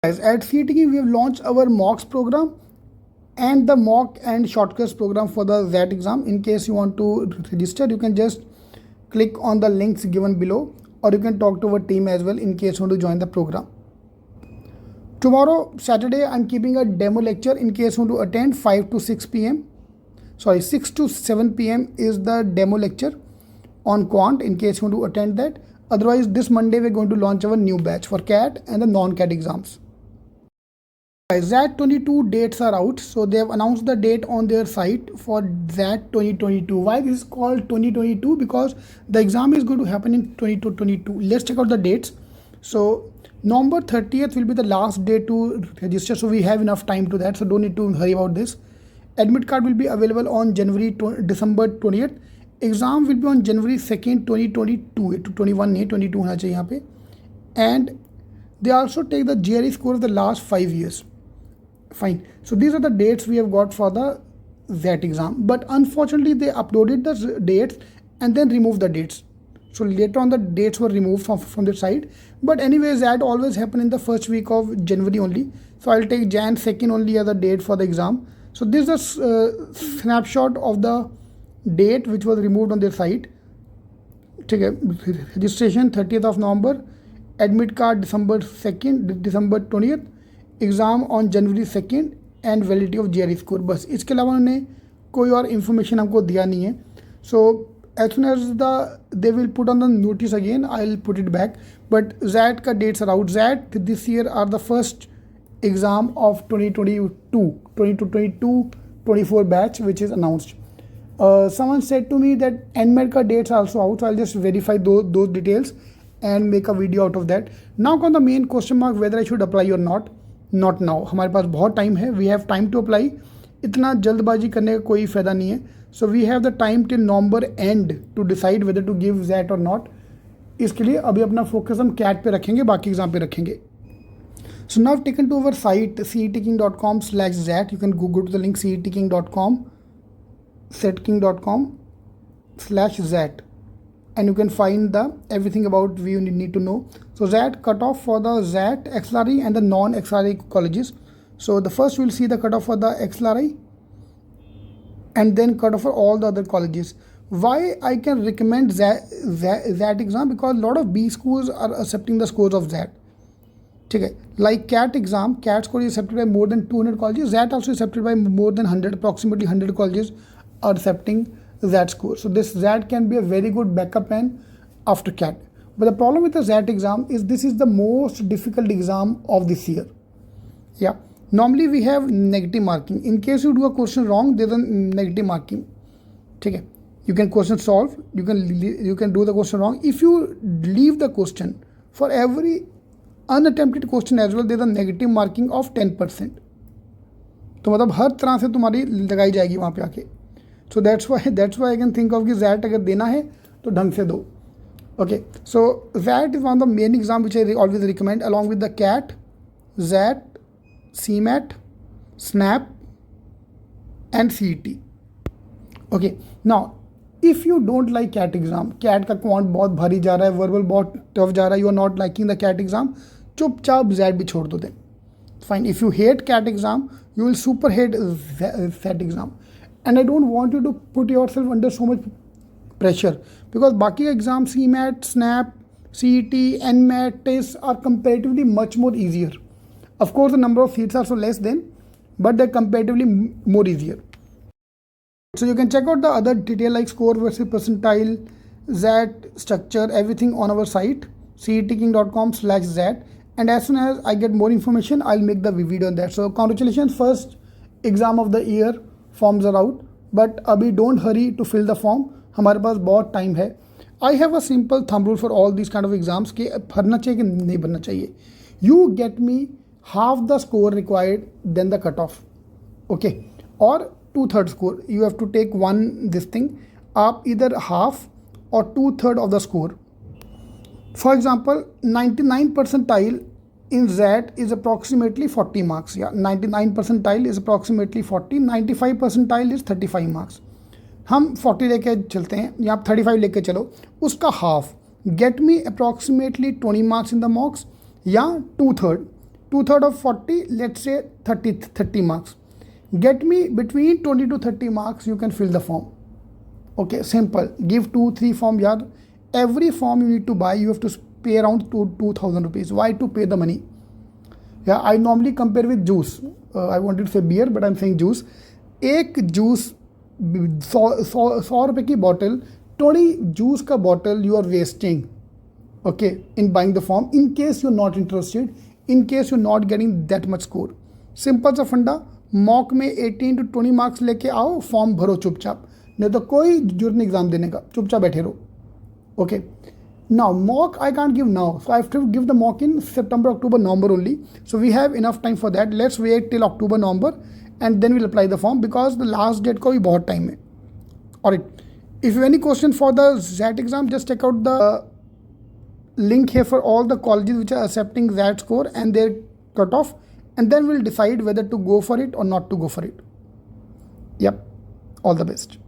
Guys, at CET we have launched our mocks program and the mock and shortcuts program for the ZAT exam. In case you want to register, you can just click on the links given below, or you can talk to our team as well in case you want to join the program. Tomorrow, Saturday, I'm keeping a demo lecture in case you want to attend 5 to 6 p.m. Sorry, 6 to 7 p.m. is the demo lecture on Quant in case you want to attend that. Otherwise, this Monday, we're going to launch our new batch for CAT and the non-CAT exams. ZAT 22 dates are out, so they have announced the date on their site for ZAT 2022. Why this is called 2022? Because the exam is going to happen in 2022. Let's check out the dates. So November 30th will be the last day to register, so we have enough time to that, so don't need to hurry about this. Admit card will be available on December 20th. Exam will be on January 2nd, 2022. 21 नहीं 22 होना चाहिए यहाँ पे. And they also take the GRE score of the last 5 years. Fine. So these are the dates we have got for the ZAT exam. But unfortunately, they uploaded the dates and then removed the dates. So later on, the dates were removed from the site. But anyways, that always happen in the first week of January only. So I'll take Jan 2nd only as the date for the exam. So this is a snapshot of the date which was removed on their site. Okay. Registration 30th of November. Admit card December 2nd, December 20th. Exam on January 2nd and validity of GRE score. बस इसके अलावा उन्होंने कोई और information हमको दिया नहीं है. So as soon as they will put on the notice again, I will put it back. But ZAT का dates are out. ZAT this year are the first exam of 2022-24 batch which is announced. Someone said to me that NMED का dates are also out, so I'll just verify those details and make a video out of that. Now come the main question mark whether I should apply or not. Not now. हमारे पास बहुत time है. We have time to apply. इतना जल्दबाजी करने का कोई फ़ायदा नहीं है. So we have the time till November end to decide whether to give ZAT or not. इसके लिए अभी अपना फोकस हम CAT पे रखेंगे, बाकी एग्जाम पे रखेंगे. So now I've taken to our site cetking.com/ZAT. You can go to the link cetking.com/ZAT. And you can find the everything about you need to know. So ZAT cutoff for the ZAT, XLRE and the non-XLRE colleges. So the first we'll see the cutoff for the XLRE and then cutoff for all the other colleges. Why I can recommend ZAT exam? Because a lot of B schools are accepting the scores of ZAT. Okay, like CAT exam, CAT score is accepted by more than 200 colleges. ZAT also is accepted by more than 100, approximately 100 colleges are accepting ZAT score. So this ZAT can be a very good backup plan after CAT. But the problem with the ZAT exam is this is the most difficult exam of this year. Yeah. Normally we have negative marking. In case you do a question wrong, there's a negative marking. Okay. You can question solve. You can do the question wrong. If you leave the question, for every unattempted question as well, there's a negative marking of 10%. तो मतलब हर तरह से तुम्हारी लगाई जाएगी वहाँ पे आके. So that's why I can think of कि ZAT अगर देना है तो ढंग से दो. Okay, so ZAT is one of the main exam which I always recommend along with the CAT, ZAT, CMAT, SNAP and CET. Okay, now if you don't like CAT exam, CAT का quant बहुत भारी जा रहा है, verbal बहुत tough जा रहा है, you are not liking the CAT exam, चुपचाप ZAT भी छोड़ दो दें. Fine, if you hate CAT exam, you will super hate ZAT exam. And I don't want you to put yourself under so much pressure because बाकी exam CMAT, SNAP, CET, NMAT tests are comparatively much more easier. Of course, the number of seats are so less than, but they're comparatively more easier. So you can check out the other detail like score versus percentile, ZAT structure, everything on our site cetking.com/ZAT. And as soon as I get more information, I'll make the video on that. So congratulations, first exam of the year. Forms are out, but अभी don't hurry to fill the form. हमारे पास बहुत time है. I have a simple thumb rule for all this kind of exams कि भरना चाहिए कि नहीं भरना चाहिए. You get me half the score required than the cut off. Okay, और 2/3 स्कोर. You have to take one this thing. आप इधर हाफ और 2/3 of the score. For example 99 percentile in ZAT is approximately 40 marks. Yeah, 99 percentile is approximately 40. 95 percentile is 35 marks. हम 40 लेके चलते हैं या आप 35 लेके चलो, उसका half. Get me approximately 20 marks in the मॉक्स या 2/3. 2/3 of 40, let's say 30 marks. Get me between 20 to 30 marks, you can fill the form. Okay, simple. Give 2-3 form yaar. Every form you need to buy, you have to pay around 2,000 rupees. Why to pay the money? Yeah, I normally compare with juice. I wanted to say beer, but I'm saying juice. एक juice 100 रुपए की bottle, 20 juice का bottle you are wasting, okay, in buying the form, in case you're not interested, in case you're not getting that much score. Simple सा फंडा, mock में 18 to 20 marks लेके आओ, form भरो चुपचाप, नहीं तो कोई जरूरत नहीं एग्जाम देने का, चुपचाप बैठे रहो. Okay, now mock I can't give now, so I have to give the mock in September, October, November only. So we have enough time for that. Let's wait till October, November, and then we'll apply the form, because the last date को भी बहुत time है. Alright, if you have any question for the ZAT exam, just check out the link here for all the colleges which are accepting ZAT score and their cutoff, and then we'll decide whether to go for it or not to go for it. Yep, all the best.